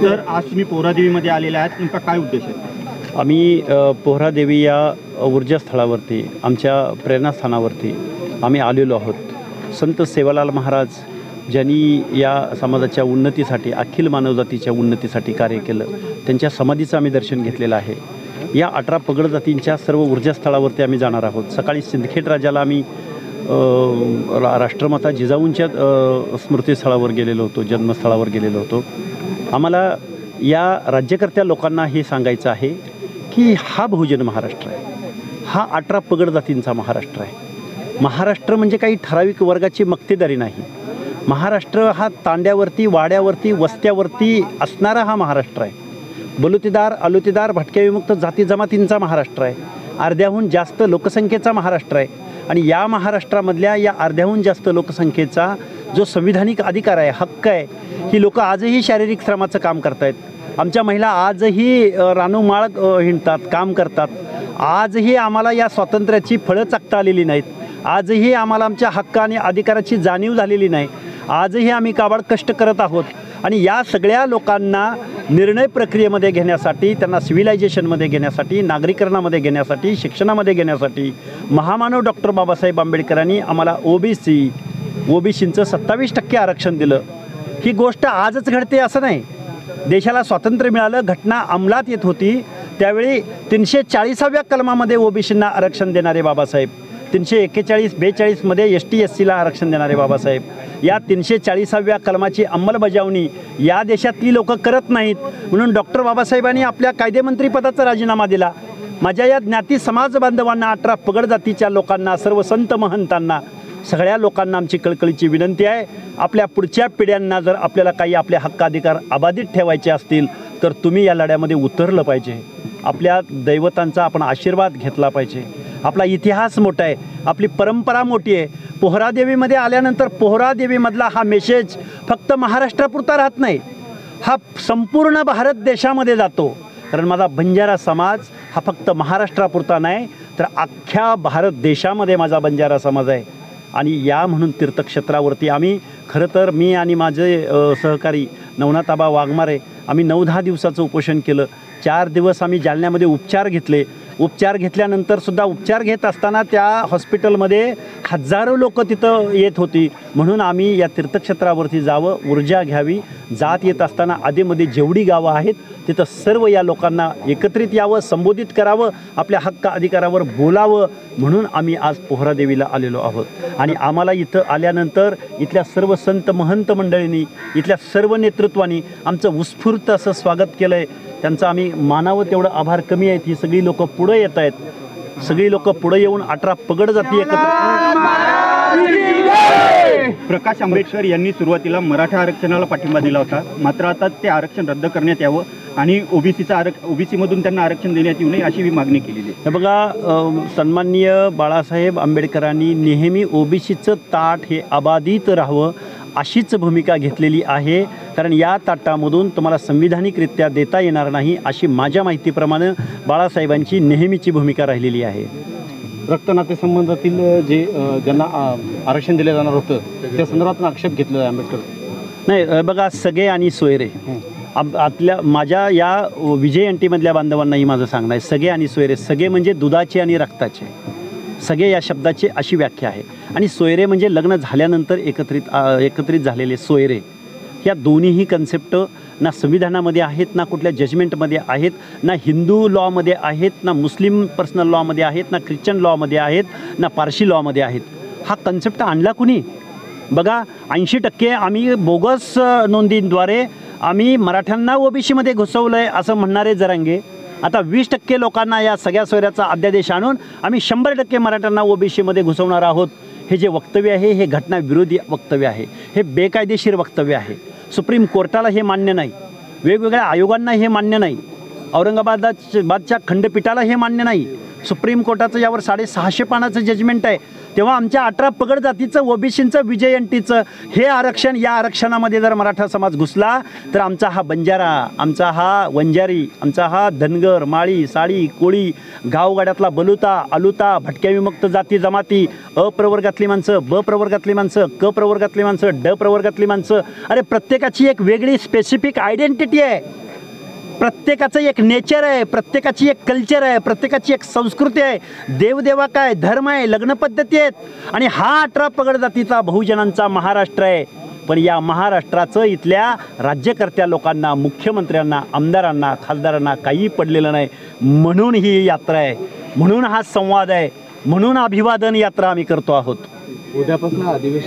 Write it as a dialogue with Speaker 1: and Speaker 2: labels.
Speaker 1: तर आज तुम्ही पोहरादेवीमध्ये आलेले आहात, नेमका काय उद्देश आहे?
Speaker 2: आम्ही पोहरादेवी या ऊर्जास्थळावरती आमच्या प्रेरणास्थानावरती आम्ही आलेलो आहोत। संत सेवालाल महाराज ज्यांनी या समाजाच्या उन्नतीसाठी, अखिल मानवजातीच्या उन्नतीसाठी कार्य केलं, त्यांच्या समाधीचं आम्ही दर्शन घेतलेलं आहे। या 18 पगड जातींच्या सर्व ऊर्जास्थळावरती आम्ही जाणार आहोत। सकाळी सिंदखेड राजाला आम्ही राष्ट्रमाता जिजाऊंच्या स्मृतीस्थळावर गेलेलो होतो, जन्मस्थळावर गेलेलो होतो। आम्हाला या राज्यकर्त्या लोकांना हे सांगायचं आहे की हा बहुजन महाराष्ट्र आहे, हा 18 पगड जातींचा महाराष्ट्र आहे। महाराष्ट्र म्हणजे काही ठराविक वर्गाची मक्तेदारी नाही। महाराष्ट्र हा तांड्यावरती, वाड्यावरती, वस्त्यावरती असणारा हा महाराष्ट्र आहे। बलुतेदार, अलुतेदार, भटक्या विमुक्त जाती जमातींचा महाराष्ट्र आहे। अर्ध्याहून जास्त लोकसंख्येचा महाराष्ट्र आहे आणि या महाराष्ट्रामधल्या या अर्ध्याहून जास्त लोकसंख्येचा जो संविधानिक अधिकार आहे, हक्क आहे, ही लोक आजही शारीरिक श्रमाचं काम करतायत। आमच्या महिला आजही रानूमाळ हिंडतात, काम करतात। आजही आम्हाला या स्वातंत्र्याची फळं चाखता आलेली नाहीत। आजही आम्हाला आमच्या हक्क आणि अधिकाराची जाणीव झालेली नाही। आजही आम्ही काबाड कष्ट करत आहोत आणि या सगळ्या लोकांना निर्णय प्रक्रियेमध्ये घेण्यासाठी, त्यांना सिव्हिलायझेशनमध्ये घेण्यासाठी, नागरीकरणामध्ये घेण्यासाठी, शिक्षणामध्ये घेण्यासाठी महामानव डॉक्टर बाबासाहेब आंबेडकरांनी आम्हाला ओबीसींचं 27% आरक्षण दिलं। ही गोष्ट आजच घडते असं नाही। देशाला स्वातंत्र्य मिळालं, घटना अंमलात येत होती, त्यावेळी 340व्या कलमामध्ये ओबीसींना आरक्षण देणारे बाबासाहेब, 341-42मध्ये ST-SCला आरक्षण देणारे बाबासाहेब, या 340व्या कलमाची अंमलबजावणी या देशातली लोक करत नाहीत म्हणून डॉक्टर बाबासाहेबांनी आपल्या कायदेमंत्रीपदाचा राजीनामा दिला। माझ्या या ज्ञाती समाज बांधवांना, 18 पगड जातीच्या लोकांना, सर्व संत महंतांना, सगळ्या लोकांना आमची कळकळीची विनंती आहे, आपल्या पुढच्या पिढ्यांना जर आपल्याला काही आपले हक्क अधिकार अबाधित ठेवायचे असतील तर तुम्ही या लढ्यामध्ये उतरलं पाहिजे। आपल्या दैवतांचा आपण आशीर्वाद घेतला पाहिजे। आपला इतिहास मोठा आहे, आपली परंपरा मोठी आहे। पोहरादेवीमध्ये आल्यानंतर पोहरादेवीमधला हा मेसेज फक्त महाराष्ट्रापुरता राहत नाही, हा संपूर्ण भारत देशामध्ये जातो। कारण माझा बंजारा समाज हा फक्त महाराष्ट्रापुरता नाही तर अख्ख्या भारत देशामध्ये माझा बंजारा समाज आहे। आणि या म्हणून तीर्थक्षेत्रावरती आम्ही, खरं तर मी आणि माझे सहकारी नवनाथ आबा वाघमारे, आम्ही 9-10 दिवसाचं उपोषण केलं। 4 दिवस आम्ही जालन्यामध्ये उपचार घेतले। उपचार घेतल्यानंतर सुद्धा, उपचार घेत असताना त्या हॉस्पिटलमध्ये हजारो लोक तिथं येत होती, म्हणून आम्ही या तीर्थक्षेत्रावरती जावं, ऊर्जा घ्यावी। जात येत असताना आधीमध्ये जेवढी गावं आहेत तिथं सर्व या लोकांना एकत्रित यावं, संबोधित करावं, आपल्या हक्क अधिकारावर बोलावं, म्हणून आम्ही आज पोहरादेवीला आलेलो आहोत। आणि आम्हाला इथं आल्यानंतर इथल्या सर्व संत महंत मंडळींनी, इथल्या सर्व नेतृत्वानी आमचं उत्स्फूर्त असं स्वागत केलं आहे। त्यांचं आम्ही मानावं तेवढं आभार कमी आहेत। ही सगळी लोकं पुढं येत आहेत, सगळी लोकं पुढे येऊन 18 पगड जाती एकत्र।
Speaker 1: प्रकाश आंबेडकर यांनी सुरुवातीला मराठा आरक्षणाला पाठिंबा दिला होता, मात्र आता ते आरक्षण रद्द करण्यात यावं आणि ओबीसीमधून त्यांना आरक्षण देण्यात येऊ नये अशी मागणी केलेली आहे।
Speaker 2: हे बघा, सन्माननीय बाळासाहेब आंबेडकरांनी नेहमी ओबीसीचं ताट हे अबाधित राहावं अशीच भूमिका घेतलेली आहे। कारण या ताटामधून तुम्हाला संविधानिकरित्या देता येणार नाही अशी माझ्या माहितीप्रमाणे बाळासाहेबांची नेहमीची भूमिका राहिलेली आहे।
Speaker 3: रक्तनातेसंबंधातील जे ज्यांना आरक्षण दिलं जाणार होतं त्या संदर्भात आक्षेप घेतलेला आहे आंबेडकर
Speaker 2: नाही। बघा, सगळे आणि सोयरे, माझ्या या विजय एनटीमधल्या बांधवांनाही माझं सांगणं आहे, सगळे आणि सोयरे, सगळे म्हणजे दुधाचे आणि रक्ताचे, सगळे या शब्दाची अशी व्याख्या आहे। आणि सोयरे म्हणजे लग्न झाल्यानंतर एकत्रित झालेले सोयरे। ह्या दोन्हीही कन्सेप्ट ना संविधानामध्ये आहेत, ना कुठल्या जजमेंटमध्ये आहेत, ना हिंदू लॉमध्ये आहेत, ना मुस्लिम पर्सनल लॉमध्ये आहेत, ना ख्रिश्चन लॉमध्ये आहेत, ना पारशी लॉमध्ये आहेत। हा कन्सेप्ट आणला कुणी? बघा, 80% आम्ही बोगस नोंदींद्वारे आम्ही मराठ्यांना ओबीसीमध्ये घुसवलं आहे असं म्हणणारे जरांगे, आता 20% लोकांना या सगळ्या सोयऱ्याचा अध्यादेश आणून आम्ही 100% मराठ्यांना ओबीसीमध्ये घुसवणार आहोत। हे जे वक्तव्य आहे हे घटनाविरोधी वक्तव्य आहे, हे बेकायदेशीर वक्तव्य आहे। सुप्रीम कोर्टाला हे मान्य नाही, वेगवेगळ्या आयोगांना हे मान्य नाही, औरंगाबादच्या खंडपीठाला हे मान्य नाही, सुप्रीम कोर्टाचं यावर 650 पानाचं जजमेंट आहे, तेव्हा आमच्या 18 पगड जातीचं ओबीसीचं विजयंतीचं हे आरक्षण, या आरक्षणामध्ये जर मराठा समाज घुसला तर आमचा हा बंजारा, आमचा हा वंजारी, आमचा हा धनगर, माळी, साळी, कोळी, गावगाड्यातला बलुता, अलुता, भटक्या विमुक्त जाती जमाती, अ प्रवर्गातली माणसं, ब प्रवर्गातली माणसं, क प्रवर्गातली माणसं, ड प्रवर्गातली माणसं, अरे प्रत्येकाची एक वेगळी स्पेसिफिक आयडेंटिटी आहे, प्रत्येकाचं एक नेचर आहे, प्रत्येकाची एक कल्चर आहे, प्रत्येकाची एक संस्कृती आहे, देवदेवा काय, धर्म आहे, लग्न पद्धती आहेत, आणि हा 18 पगड जातीचा बहुजनांचा महाराष्ट्र आहे. पण या महाराष्ट्राचं इथल्या राज्यकर्त्या लोकांना, मुख्यमंत्र्यांना, आमदारांना, खासदारांना काही पडलेलं नाही. म्हणून ही यात्रा आहे, म्हणून हा संवाद आहे, म्हणून अभिवादन यात्रा आम्ही करतो आहोत.
Speaker 3: उद्यापासून अधिवेशन